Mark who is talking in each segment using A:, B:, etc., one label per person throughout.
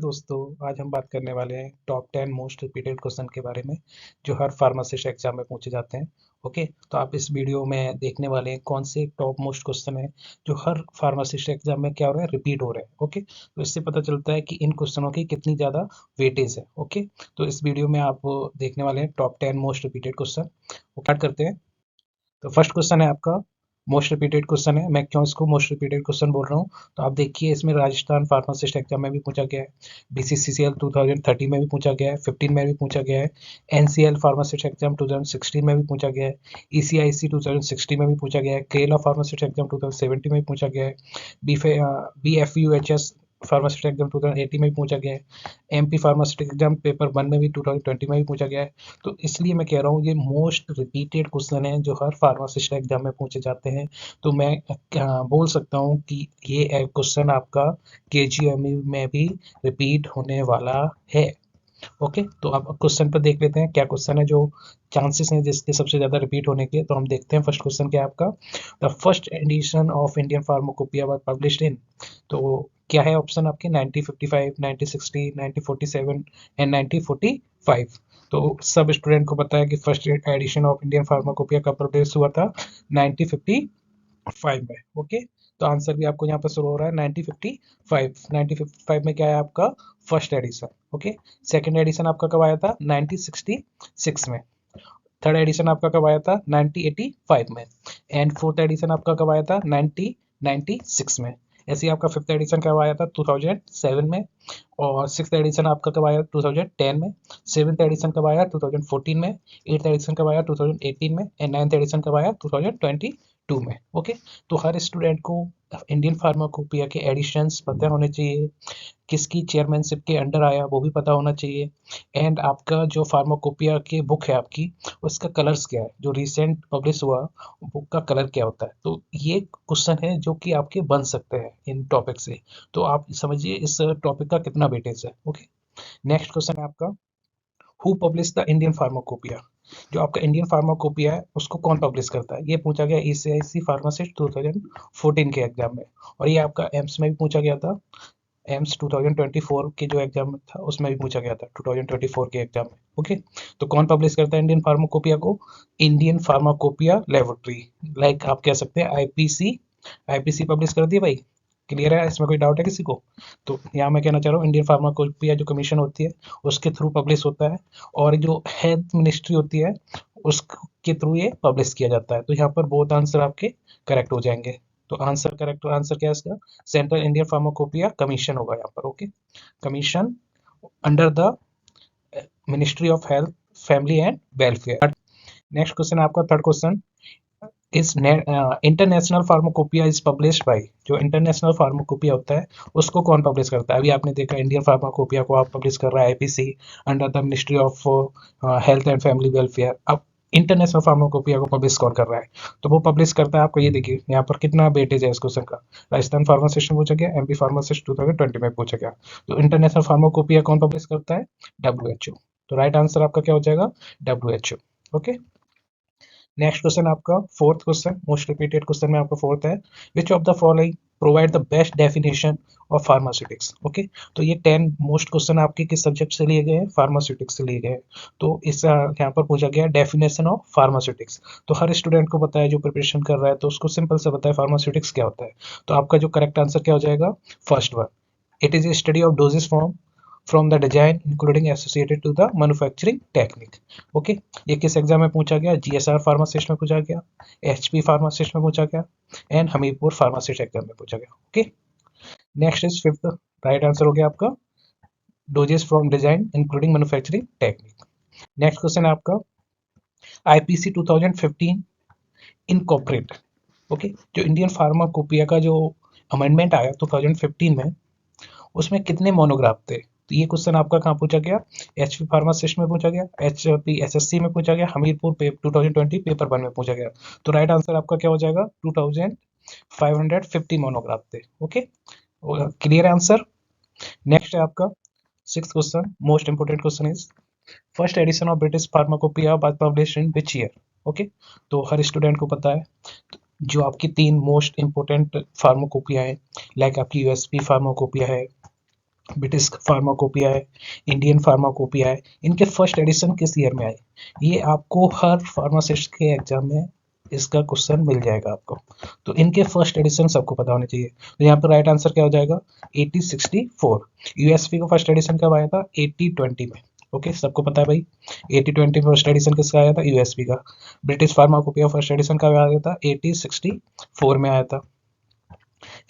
A: दोस्तों, आज हम बात करने वाले हैं टॉप 10 मोस्ट रिपीटेड क्वेश्चन के बारे में जो हर फार्मासिस्ट एग्जाम में पूछे जाते हैं। ओके, तो आप इस वीडियो में देखने वाले हैं कौन से टॉप मोस्ट क्वेश्चन है जो हर फार्मासिस्ट एग्जाम में क्या हो रहा है, रिपीट हो रहे हैं। ओके, तो इससे पता चलता है कि इन क्वेश्चनों की कितनी ज़्यादा वेटेज है। ओके, तो इस वीडियो में आप देखने वाले हैं top 10 most repeated question. Start करते हैं। तो फर्स्ट क्वेश्चन है आपका मोस्ट रिपीटेड क्वेश्चन है। मैं क्यों इसको मोस्ट रिपीटेड क्वेश्चन बोल रहा हूँ, तो आप देखिए इसमें राजस्थान फार्मासिस्ट एग्जाम में भी पूछा गया है, बीसीसीसीएल 2030 में भी पूछा गया है, 15 में भी पूछा गया है, एनसीएल फार्मासिस्ट एग्जाम 2016 में भी पूछा गया है, ईसीआईसी 2060 में भी पूछा गया है, केरला फार्मासिस्ट एग्जाम 2070 में भी पूछा गया है, बीएफयूएचएस फार्मासिस्ट एग्जाम 2080 में भी पूछा गया है, एमपी फार्मासिस्ट एग्जाम पेपर 1 में भी 2020 में भी पूछा गया है। तो इसलिए मैं कह रहा हूँ ये मोस्ट रिपीटेड क्वेश्चन है जो हर फार्मासिस्ट एग्जाम में पूछे जाते हैं। तो मैं बोल सकता हूँ कि ये क्वेश्चन आपका केजीएमयू में भी रिपीट होने वाला है। ओके, तो अब क्वेश्चन पर देख लेते हैं क्या क्वेश्चन है, जो चांसेस हैं जिसके सबसे ज़्यादा रिपीट होने के। तो हम देखते हैं फर्स्ट क्वेश्चन क्या है आपका। The first edition of Indian pharmacopoeia was published in. तो क्या है ऑप्शन आपके 1955, 1960, 1947 एंड 1945। तो सब स्टूडेंट को पता है कि first edition of Indian pharmacopoeia का पब्लिश हुआ था 1955 में। ओके, तो आंसर भी आपको यहाँ पर शुरू हो रहा है 1955। 1955 में क्या है आपका first edition. Okay, second edition आपका कब आया था 1966 में। थर्ड एडिशन आपका कब आया था 1985 में। एंड फोर्थ एडिशन आपका कब आया था 1996 में। ऐसे ही आपका फिफ्थ एडिशन कब आया था 2007 में। और सिक्स्थ एडिशन आपका कब आया 2010 में। सेवन्थ एडिशन कब आया 2014 में। एट्थ एडिशन कब आया 2018 में। एंड नाइन्थ एडिशन कब आया 2022 में। ओके, तो हर स्टूडेंट को इंडियन फार्माकोपिया के एडिशंस पता होने चाहिए, किसकी चेयरमैनशिप के अंडर आया वो भी पता होना चाहिए। एंड आपका जो फार्माकोपिया की बुक है आपकी, उसका कलर्स क्या है, जो रिसेंट पब्लिश हुआ बुक का कलर क्या होता है। तो ये क्वेश्चन है जो कि आपके बन सकते हैं इन टॉपिक से। तो आप समझिए इस टॉपिक का कितना वेटेज है। ओके, नेक्स्ट क्वेश्चन है आपका, who publish the Indian pharmacopoeia. जो आपका इंडियन फार्माकोपिया है उसको कौन पब्लिश करता है, ये पूछा गया ईसीआईसी फार्मासिस्ट 2014 के एग्जाम में। और ये आपका एम्स में भी पूछा गया था, एम्स 2024 के जो एग्जाम था उसमें भी पूछा गया था 2024 के एग्जाम में। ओके, तो कौन पब्लिश करता है इंडियन फार्माकोपिया को, इंडियन फार्माकोपिया लेबोरेटरी, लाइक आप कह सकते हैं आईपीसी। आईपीसी पब्लिश कर दी भाई, क्लियर है, इसमें कोई डाउट है किसी को। तो यहाँ मैं कहना चाह रहा हूँ इंडियन फार्माकोपिया जो कमीशन होती है उसके थ्रू पब्लिश होता है, और जो हेल्थ मिनिस्ट्री होती है उसके थ्रू ये पब्लिश किया जाता है। तो यहाँ पर बहुत आंसर आपके करेक्ट हो जाएंगे। तो आंसर करेक्ट आंसर क्या है इसका, सेंट्रल इंडियन फार्माकोपिया कमीशन होगा यहाँ पर। Okay, commission under the ministry of health, family and welfare. Next question आपका थर्ड क्वेश्चन, इस international pharmacopoeia is published by. जो इंटरनेशनल फार्माकोपिया होता है उसको कौन पब्लिश करता है। अभी आपने देखा इंडियन फार्माकोपिया को आप पब्लिश कर रहा है IPC under the ministry of health and family welfare. अब इंटरनेशनल फार्माकोपिया को पब्लिश कौन कर रहा है, तो वो पब्लिश करता है आपको, ये देखिए यहाँ पर कितना वेटेज है इस क्वेश्चन का। राजस्थान फार्मासिस्ट में पूछा गया, एमपी फार्मासिस्ट 2020 में पूछा गया। तो इंटरनेशनल फार्माकोपिया कौन पब्लिश करता है, डब्ल्यूएचओ। तो राइट आंसर आपका क्या हो जाएगा, डब्ल्यूएचओ। ओके, नेक्स्ट क्वेश्चन आपका fourth question, most repeated question में आपका फोर्थ है, which of the following provide the best definition of pharmaceutics. Okay, तो ये 10 मोस्ट क्वेश्चन आपके किस सब्जेक्ट से लिए गए हैं, फार्मास्यूटिक्स से लिए गए हैं। तो इस यहाँ पर पूछा गया डेफिनेशन ऑफ फार्मास्यूटिक्स। तो हर स्टूडेंट को पता है जो प्रिपरेशन कर रहा है, तो उसको सिंपल से पता है फार्मास्यूटिक्स क्या होता है। तो आपका जो करेक्ट आंसर क्या हो जाएगा, first one, it is a study of doses form from the design including associated to the manufacturing technique. Okay, ये किस एग्जाम में पूछा गया, जीएसआर फार्मासिस्ट में पूछा गया, एचपी फार्मासिस्ट में पूछा गया, एंड हमीरपुर फार्मासिस्ट एग्जाम में पूछा गया। Okay, next is fifth, right answer हो गया आपका doses from design including manufacturing technique. Next question है आपका, आईपीसी 2015 इनकॉर्पोरेट। ओके, जो इंडियन फार्माकोपिया का जो अमेंडमेंट आया 2015 में, उसमें कितने मोनोग्राफ थे। तो ये क्वेश्चन आपका कहाँ पूछा गया, एचपी फार्मासिस्ट में पूछा गया, एचपी एसएससी में पूछा गया, हमीरपुर 2020 पेपर 1 में पूछा गया। तो राइट आंसर आपका क्या हो जाएगा, 2550 मोनोग्राफ थे। Okay, clear answer. नेक्स्ट है आपका sixth question, most important question is, first edition of British pharmacopoeia was published in which year. Okay, तो हर स्टूडेंट को पता है जो आपकी 3 मोस्ट इंपोर्टेंट फार्माकोपिया है, लाइक आपकी यूएसपी फार्माकोपिया है, ब्रिटिश फार्माकोपिया है, इंडियन फार्माकोपिया है, इनके फर्स्ट एडिशन किस ईयर में आए, ये आपको हर फार्मासिस्ट के एग्जाम में इसका क्वेश्चन मिल जाएगा आपको। तो इनके फर्स्ट एडिशन सबको पता होने चाहिए। तो यहाँ पर राइट आंसर क्या हो जाएगा, 8064। यूएसपी का फर्स्ट एडिशन कब आया था, 8020 में। ओके, सबको पता है भाई, 8020 में फर्स्ट एडिशन किसका आया था, यूएसपी का। ब्रिटिश फार्माकोपिया फर्स्ट एडिशन कब आया था, 8064 में आया था।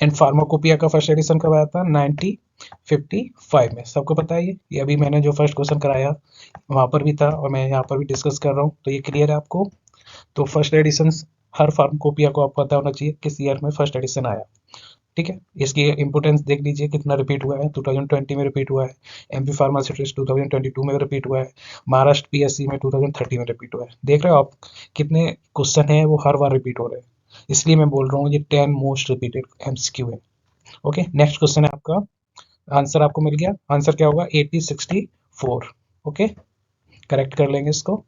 A: एंड फार्माकोपिया का फर्स्ट एडिशन कब आया था, 1955 में। सबको पता है ये अभी मैंने जो फर्स्ट क्वेश्चन कराया वहाँ पर भी था और मैं यहाँ पर भी डिस्कस कर रहा हूँ, तो ये क्लियर है आपको। तो फर्स्ट एडिशन हर फार्माकोपिया को आपको पता होना चाहिए किस ईयर में फर्स्ट एडिशन आया। ठीक है, इसकी इंपोर्टेंस देख लीजिए कितना रिपीट हुआ है, 2020 में रिपीट हुआ है, एमपी फार्मास्यूटिक्स 2022 में रिपीट हुआ है, महाराष्ट्र पीएससी में 2030 में रिपीट हुआ है। देख रहे हो आप कितने क्वेश्चन है वो हर बार रिपीट हो रहे हैं, इसलिए मैं बोल रहा हूँ ये 10 मोस्ट रिपीटेड एमसीक्यू है। ओके, नेक्स्ट क्वेश्चन है आपका, आंसर आपको मिल गया, आंसर क्या होगा, 8064। ओके, करेक्ट कर लेंगे इसको।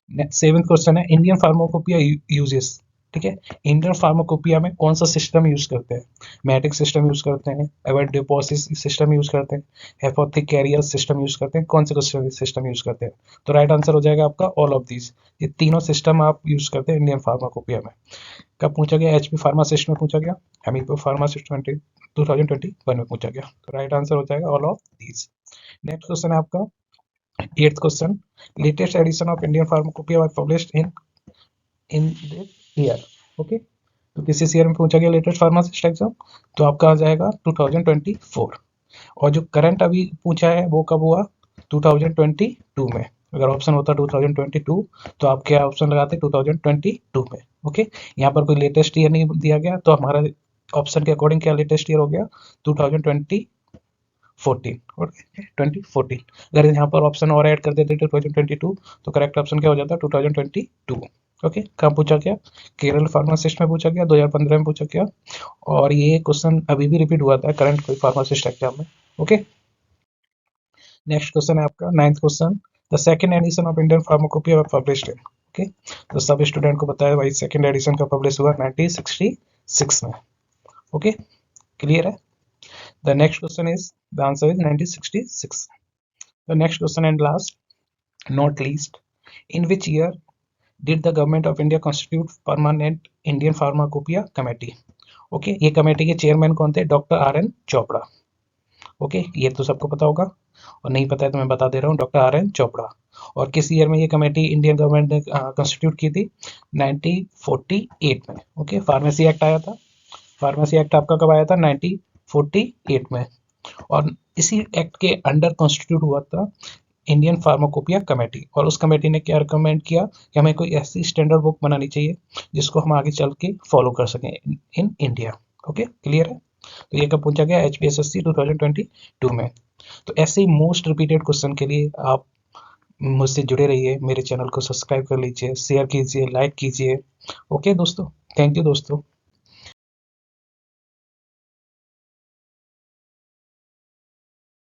A: सेवेंथ क्वेश्चन है, इंडियन फार्माकोपिया यूजेस। ठीक है, इंडियन फार्माकोपिया में कौन सा सिस्टम यूज करते हैं, मैट्रिक सिस्टम यूज करते हैं, एवरडिपोसिस सिस्टम यूज करते हैं, हेपोथिक कैरियर सिस्टम यूज करते हैं, कौन से सिस्टम यूज करते हैं। तो राइट आंसर हो जाएगा आपका ऑल ऑफ दीज, ये तीनों सिस्टम आप यूज करते हैं इंडियन फार्माकोपिया में। कब पूछा गया, एचपी फार्मासिस्ट में पूछा गया, हमीरपुर फार्मासिस्ट 2021 में पूछा गया। तो राइट आंसर हो जाएगा all of these. Next question है आपका, eighth question, latest edition of Indian pharmacopoeia was published in this year. Okay, तो किस ईयर में पूछा गया लेटेस्ट फार्मासिस्ट एग्जाम, तो आपका आ जाएगा 2024। और जो करंट अभी पूछा है वो कब हुआ, 2022 में। अगर ऑप्शन होता 2022 तो आप क्या ऑप्शन लगाते 2022 में। ओके, यहाँ पर कोई लेटेस्ट ईयर नहीं दिया गया, तो हमारा ऑप्शन के अकॉर्डिंग क्या लेटेस्ट ईयर हो गया, 2014 और 2014। अगर यहाँ पर ऑप्शन और ऐड कर देते 2022 तो करेक्ट ऑप्शन क्या हो जाता 2022। ओके, कहाँ पूछा गया, केरल फार्मासिस्ट में पूछा गया, 2015 में पूछा गया, और ये क्वेश्चन अभी भी रिपीट हुआ था करंट कोई फार्मासिस्ट एग्जाम में। ओके, नेक्स्ट क्वेश्चन है आपका ninth question, the second edition of Indian pharmacopoeia published in. Okay, तो सब स्टूडेंट को बताया भाई सेकंड एडिशन का पब्लिश हुआ 1966 में। ओके, क्लियर है। The next question is, the answer is 1966. The next question and last, not least, in which year did the government of India constitute permanent Indian Pharmacopoeia Committee? Okay, ये committee के chairman कौन थे, doctor R N Chopra. Okay, ये तो सबको पता होगा, और नहीं पता है तो मैं बता दे रहा हूँ, डॉक्टर आर एन चोपड़ा। और किस ईयर में ये कमेटी इंडियन गवर्नमेंट ने कंस्टिट्यूट की थी, 1948 में। ओके, फार्मेसी एक्ट आया था, फार्मेसी एक्ट आपका कब आया था, 1948 में। और इसी एक्ट के अंडर कॉन्स्टिट्यूट हुआ था इंडियन फार्माकोपिया कमेटी, और उस कमेटी ने क्या रिकमेंड किया कि हमें कोई ऐसी स्टैंडर्ड बुक बनानी चाहिए जिसको हम आगे चल के फॉलो कर सकें इन इंडिया। ओके, क्लियर है। तो ये कब पूछा गया, HPSSC 2022 में। तो ऐसे ही मोस्ट रिपीटेड क्वेश्चन के लिए आप मुझसे जुड़े रहिए, मेरे चैनल को सब्सक्राइब कर लीजिए, शेयर कीजिए, लाइक कीजिए। ओके दोस्तों, थैंक यू दोस्तों।